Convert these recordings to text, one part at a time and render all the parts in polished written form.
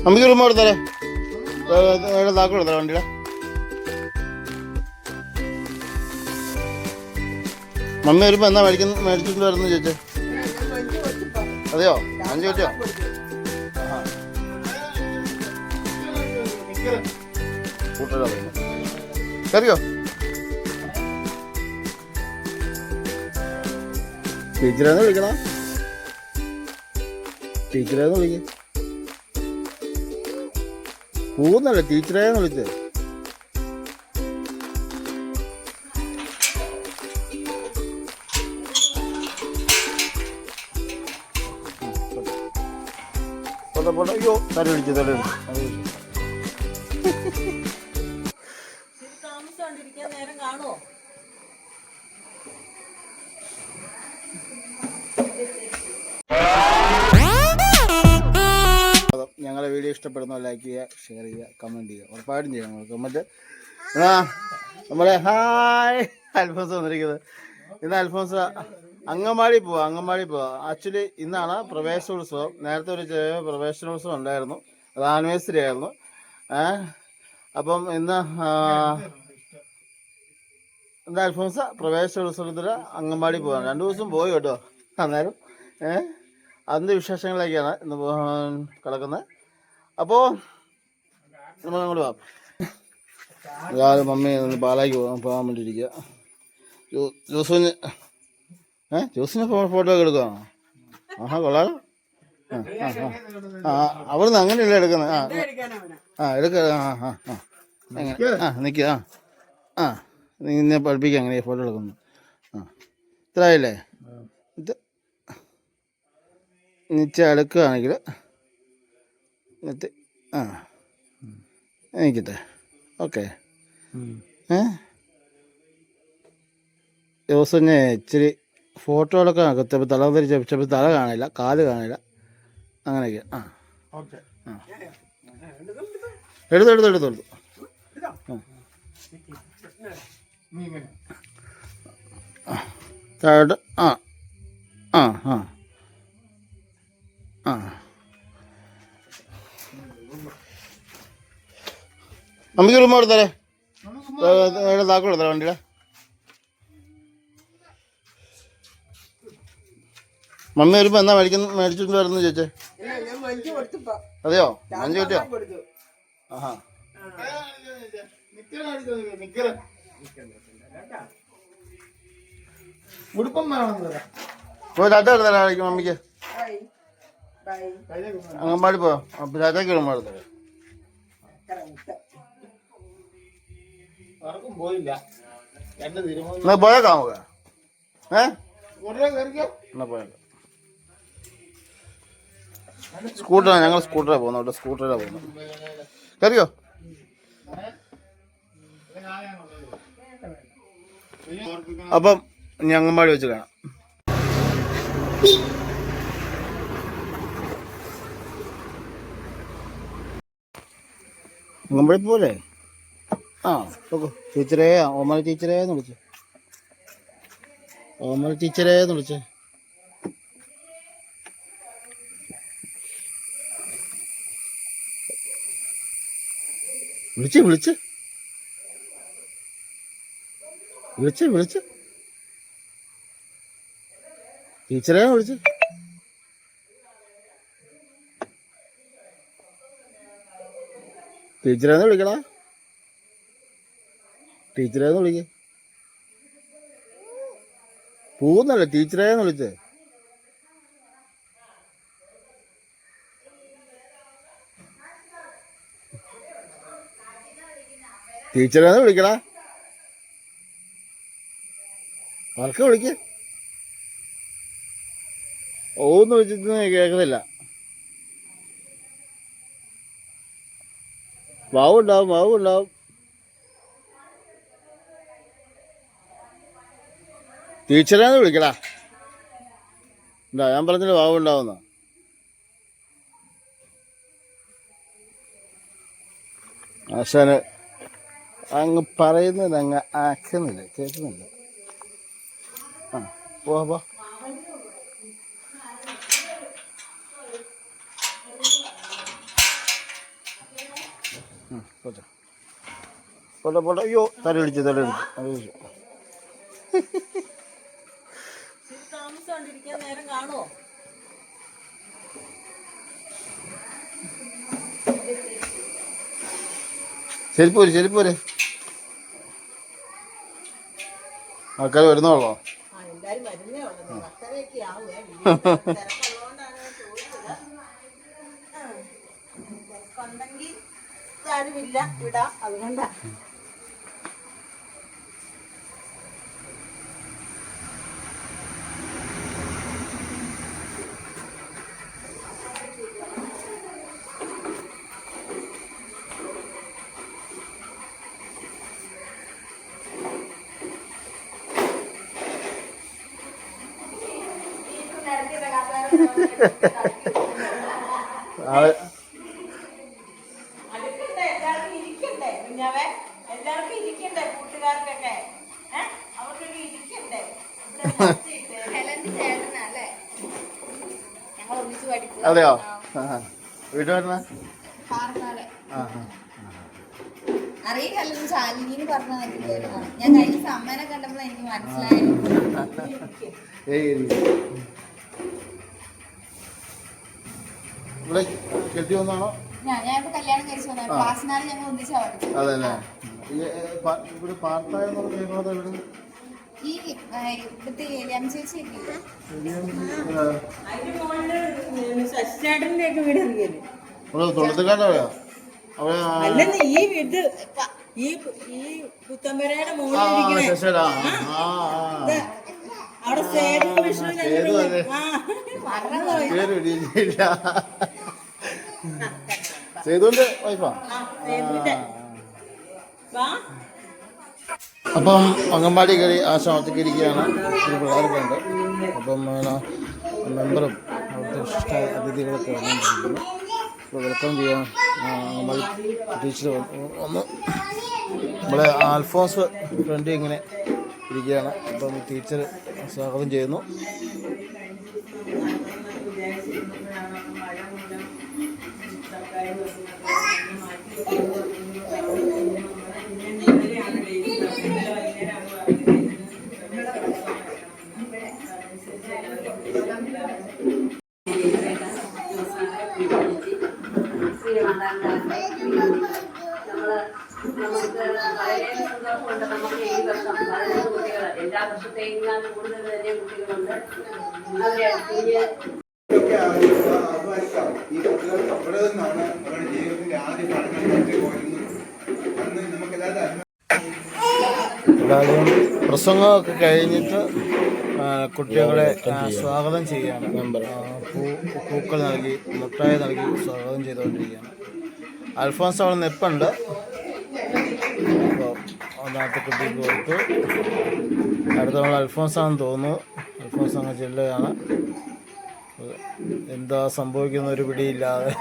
അമ്മയ്ക്ക് റൂം കൊടുത്താലേ താക്കോൽ കൊടുത്താലേ വണ്ടിയുടെ മമ്മി വരുമ്പോ എന്നാ മേടിച്ചിട്ട് വരുന്നു ചോദിച്ചേ. അതെയോ? ഞാൻ ചോദിച്ചോ? കൂട്ടരാ കറിയോ? ടീച്ചറേന്ന് വിളിക്കണ, ടീച്ചറേന്ന് വിളിക്ക. പോകുന്നല്ലേ ടീച്ചറേന്ന് വിളിച്ചേ. അയ്യോ തല പിടിച്ചു തല ഞങ്ങളെ വീഡിയോ ഇഷ്ടപ്പെടുന്ന ലൈക്ക് ചെയ്യുക, ഷെയർ ചെയ്യുക, കമൻറ്റ് ചെയ്യുക. ഉറപ്പായിട്ടും ചെയ്യാം. കമൻറ്റ് നമ്മളെ ഹായ് അൽഫോൻസ് വന്നിരിക്കുന്നത്. ഇന്ന് അൽഫോൻസ് അങ്കമാടി പോവാ. ആക്ച്വലി ഇന്നാണ് പ്രവേശനോത്സവം. നേരത്തെ ഒരു ചെറിയ പ്രവേശനോത്സവം ഉണ്ടായിരുന്നു, അത് ആനിവേഴ്സറി ആയിരുന്നു. അപ്പം ഇന്ന് എന്താ അൽഫോൻസ പ്രവേശനോത്സവത്തിൽ അങ്കമാടി പോവാണ്. 2 ദിവസം പോയി കേട്ടോ. അന്നേരം അതിൻ്റെ വിശേഷങ്ങളിലേക്കാണ് ഇന്ന് കിടക്കുന്നത്. അപ്പോൾ നമ്മൾ അങ്ങോട്ട് പോകാം. രാവിലെ മമ്മി പാലായ്ക്ക് പോകാൻ വേണ്ടിയിരിക്കുക. ജോസിന് ഫോട്ടോ ഒക്കെ എടുക്കുകയാണോ? ആഹാ കൊള്ളാലോ. അവിടുന്ന് അങ്ങനെയല്ല എടുക്കുന്നത്. എടുക്ക. നിൽക്കുക. നിന്നെ പഠിപ്പിക്കാം അങ്ങനെ ഫോട്ടോ എടുക്കുന്നു. ഇത്രയായില്ലേ? ഇത് നിച്ച എടുക്കുകയാണെങ്കിൽ എനിക്കട്ടെ. ഓക്കെ. ദിവസം ഇച്ചിരി ഫോട്ടോകളൊക്കെ കുത്തിയപ്പോൾ തല തിരിച്ചപ്പോൾ തല കാണില്ല, കാല് കാണില്ല, അങ്ങനെയൊക്കെ. എടുത്തു താഴോട്ട്. അമ്മയ്ക്ക് റൂം കൊടുത്താലേ താക്കോൽ കൊടുത്താലേ വണ്ടിയുടെ. മമ്മി വരുമ്പോ എന്നാ മേടിച്ചിട്ട് വരുന്നു ചോദിച്ചേ. അതെയോ? മഞ്ച് കിട്ടിയോ? ആഹാ ചാറ്റ എടുത്താലായിരിക്കും മമ്മിക്ക്. അങ്ങന്മാടി പോയോ? അപ്പൊ ചാറ്റയ്ക്ക് ഇടുമ്പോ എടുത്തേ. എന്നാ പോയേക്കാം നമുക്ക്. എന്നാ പോയേക്കാം. സ്കൂട്ടറാണ്, ഞങ്ങൾ സ്കൂട്ടറാണ് പോകുന്നത്. സ്കൂട്ടറിലാണ് പോകുന്നത്. കയറിയോ? അപ്പം ഞങ്ങമ്പാടി വെച്ച് കാണാം. അങ്ങമ്പാടി പോലെ ടീച്ചറേ, ഓമന ടീച്ചറേന്ന് വിളിച്ചു. ഓമന ടീച്ചറേന്ന് വിളിച്ചേ. വിളിച്ച് ടീച്ചറെ വിളിച്ച്. ടീച്ചറേന്ന് വിളിക്കടാ. ടീച്ചറേന്ന് വിളിക്ക. പോകുന്നല്ലേ ടീച്ചറേന്ന് വിളിച്ചേ. ടീച്ചറേന്ന് വിളിക്കടാ. വർക്ക് വിളിക്ക. ഓന്ന് വിളിച്ചിട്ട് കേൾക്കുന്നില്ല. വാവുണ്ടാവും. ടീച്ചറേന്ന് വിളിക്കടാ. എന്താ ഞാൻ പറഞ്ഞില്ല വാവുണ്ടാവുന്ന. ആശാന് അങ്ങ് പറയുന്നത് അങ്ങ് ആക്കുന്നില്ല, കേൾക്കുന്നില്ല. പോവാ. പോട്ടെ പോട്ടെ. അയ്യോ തലയിടിച്ചു തലയിടിച്ചു. ശരിപ്പോര് ശരിപ്പോര്. ആൾക്കാർ വരുന്നോളോ? അതുകൊണ്ടാ. അതെയോ? വീട്ടിൽ വരണ അറിയില്ലല്ലോ. ശാലിനി പറഞ്ഞു ഞാൻ കഴിഞ്ഞ അമ്മേനെ കണ്ടപ്പോൾ എനിക്ക് മനസ്സിലായി. ഇവിടെ കെട്ടി വന്നാണോ? ഞാൻ കല്യാണം കഴിച്ചു വന്നത് ക്ലാസ്സിനാണ് ഞങ്ങൾ ഒന്നിച്ചാ പഠിച്ചത്. അതല്ലേ. ഇവിടെ പാർട്ടായെന്ന് കേൾക്കുന്നത് ഇവിടെ ഈ ഇവിടുത്തെ ചേച്ചിയൊക്കെ വീട് തൊഴുത്തുകാരോ? അല്ലെന്ന് ഈ വീട് ഈ പുത്തമ്പരയുടെ മുകളിൽ അവിടെ സേതുവിന്റെ വൈഫാ. അപ്പം അംഗൻവാടി കയറി ആശ്രമത്തേക്ക് ഇരിക്കുകയാണ്. ഒരു പിള്ളേരൊക്കെ ഉണ്ട്. അപ്പം മെമ്പറും അവിടുത്തെ വിശിഷ്ട അതിഥികളൊക്കെ വന്നുകൊണ്ടിരിക്കുന്നു. ഇപ്പോൾ വെൽക്കം ചെയ്യാൻ അംഗൻവാടി ടീച്ചർ വന്ന് നമ്മളെ ആൽഫോൺസ് ഫ്രണ്ട് ഇങ്ങനെ ഇരിക്കുകയാണ്. അപ്പം ടീച്ചർ സ്വാഗതം ചെയ്യുന്നു. നമുക്ക് വളരെ സന്തോഷമുണ്ട്. നമുക്ക് ഈ വർഷം 15 കുട്ടികൾ, എല്ലാ വർഷത്തെയും കൂടുതൽ തന്നെ കുട്ടികളുണ്ട്. അവരെ ഈ കുട്ടികൾ അവിടെ നിന്നാണ് അവരുടെ ജീവിതത്തിന്റെ ആദ്യ പഠനത്തിലേക്ക് വരുന്നത്. അന്ന് നമുക്കെല്ലാവരും പ്രസംഗമൊക്കെ കഴിഞ്ഞിട്ട് കുട്ടികളെ സ്വാഗതം ചെയ്യുകയാണ്. പൂക്കൾ നൽകി മുട്ടായി നൽകി സ്വാഗതം ചെയ്തുകൊണ്ടിരിക്കുകയാണ്. അൽഫോൺസ് അവിടെ നിൽപ്പുണ്ട്. അപ്പോൾ ഒന്നാമത്തെ കുട്ടിക്ക് കൊടുത്തു. അടുത്ത നമ്മൾ അൽഫോൺസാണെന്ന് തോന്നുന്നു. അൽഫോൺസ് അങ്ങ് ചെല്ലുകയാണ്. എന്താ സംഭവിക്കുന്ന ഒരു പിടിയില്ലാതെ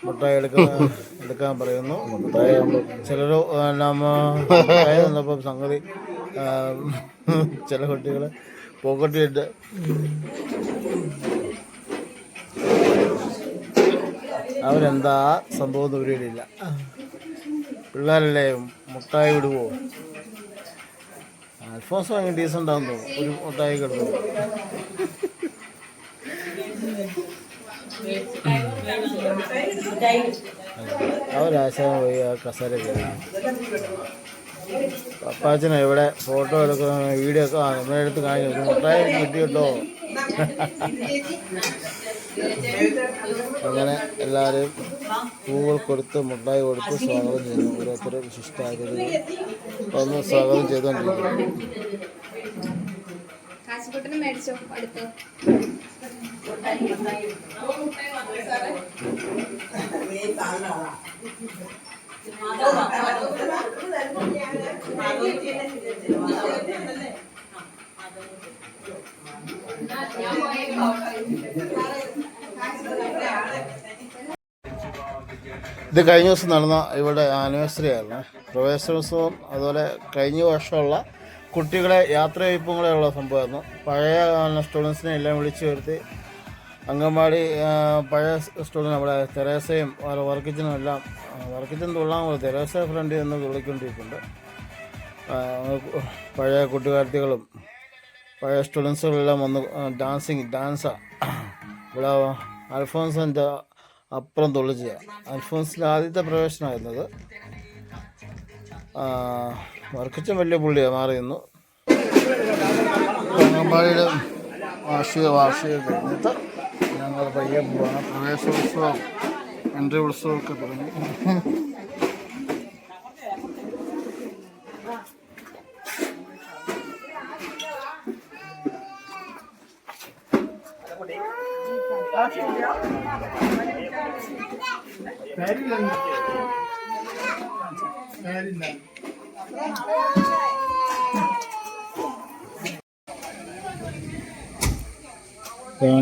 മുട്ടായി എടുക്കാൻ പറയുന്നു. ചിലർ മുട്ടായി വന്നപ്പോൾ സംഗതി ചില കുട്ടികൾ പോക്കറ്റിലിട്ട് അവരെന്താ സംഭവം ദൂരയിലില്ല. പിള്ളേരല്ലേ മുട്ടായി വിടുവോ? അൽഫോൺസ് ഭയങ്കര ഡീസൻ്റ് ആണെന്ന് തോന്നുന്നു. ഒരു മുട്ടായി കിടന്നു. അവരാശാൻ പോയി ആ കസേര കയറി. പപ്പാച്ചനെ ഇവിടെ ഫോട്ടോ എടുക്കുന്ന വീഡിയോ ഒക്കെ നമ്മുടെ അടുത്ത് കാണിച്ചു. മുട്ടായി കിട്ടിയിട്ടോ. അങ്ങനെ എല്ലാവരെയും പൂവുകൾ കൊടുത്ത് മുട്ടായി കൊടുത്ത് സ്വാഗതം ചെയ്യുന്നു. ഓരോരുത്തർ വിശിഷ്ടാതിഥികൾ വന്ന് സ്വാഗതം ചെയ്തുകൊണ്ടിരിക്കുന്നു. ഇത് കഴിഞ്ഞ ദിവസം നടന്ന ഇവിടെ ആനിവേഴ്സറി ആയിരുന്നു. പ്രവേശനോത്സവം അതുപോലെ കഴിഞ്ഞ വർഷമുള്ള കുട്ടികളെ യാത്രയയപ്പും കൂടെ ഉള്ള സംഭവമായിരുന്നു. പഴയ സ്റ്റുഡൻസിനെ എല്ലാം വിളിച്ചു വരുത്തി അങ്കമാടി പഴയ സ്റ്റുഡൻറ്റ് നമ്മുടെ തെരേസയും വർക്കിച്ചനും എല്ലാം വർക്കിച്ചൻ തുള്ളാൻ തെരേസ ഫ്രണ്ടിൽ നിന്ന് തുള്ളിക്കൊണ്ടിരിക്കുന്നുണ്ട്. പഴയ കൂട്ടുകാർത്തികളും പഴയ സ്റ്റുഡൻസുകളെല്ലാം വന്ന് ഡാൻസാണ് ഇവിടെ അൽഫോൻസിൻ്റെ അപ്പുറം തുള്ളിച്ച അൽഫോൻസിൻ്റെ ആദ്യത്തെ പ്രവേശനമായിരുന്നത്. വർക്കിച്ചൻ വലിയ പുള്ളിയാണ് മാറി നിന്നു. അങ്കമാടിയുടെ വാർഷിക കഴിഞ്ഞിട്ട് ഞങ്ങൾ പയ്യെ പോവാണ്. പ്രവേശനോത്സവം എൻട്രി ഉത്സവമൊക്കെ തുടങ്ങി.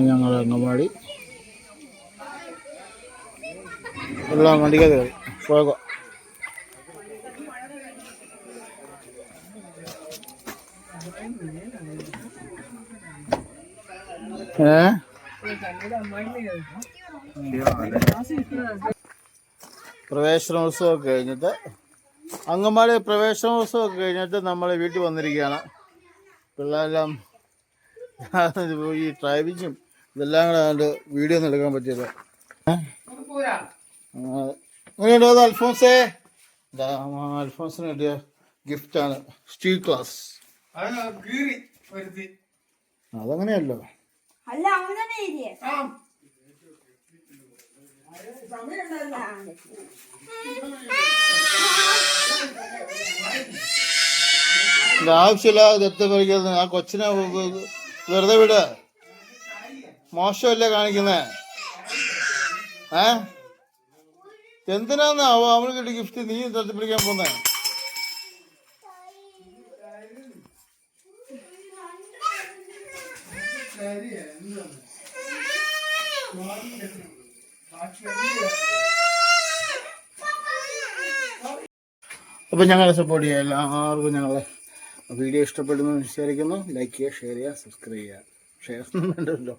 ഞങ്ങൾ അങ്കമാടി എല്ലാം വണ്ടിക്കകത്ത് കയറി പോയേക്കോ. പ്രവേശനോത്സവമൊക്കെ കഴിഞ്ഞിട്ട് അങ്കമാടി പ്രവേശനോത്സവമൊക്കെ കഴിഞ്ഞിട്ട് നമ്മൾ വീട്ടിൽ വന്നിരിക്കുകയാണ്. പിള്ളേരെല്ലാം ഈ ഡ്രൈവിങ്ങും ഇതെല്ലാം കൂടെ കണ്ട് വീഡിയോ ഒന്നും എടുക്കാൻ പറ്റിയത്. അങ്ങനെയുണ്ടോ അത് അൽഫോൻസേ? അൽഫോൻസിന് കിട്ടിയ ഗിഫ്റ്റാണ് സ്റ്റീൽ ക്ലാസ്. അതങ്ങനെയല്ലോ. അല്ല അങ്ങനെ ആവശ്യമില്ല ദത്ത് പറിക്കരുത്. ആ കൊച്ചിനെ വെറുതെ വിട. മോശമല്ലേ കാണിക്കുന്നേ? എന്തിനാന്ന് അവന് കിട്ടിയ ഗിഫ്റ്റ് നീ തട്ടി പിടിക്കാൻ പോന്നേ? അപ്പം ഞങ്ങളെ സപ്പോർട്ട് ചെയ്യുക. എല്ലാവർക്കും ഞങ്ങളെ വീഡിയോ ഇഷ്ടപ്പെടുന്നു വിചാരിക്കുന്നു. ലൈക്ക് ചെയ്യുക, ഷെയർ ചെയ്യുക, സബ്സ്ക്രൈബ് ചെയ്യുക. ഷെയർ ഒന്നും വേണ്ടല്ലോ.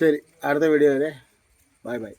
ശരി, അടുത്ത വീഡിയോ വരെ. Bye bye.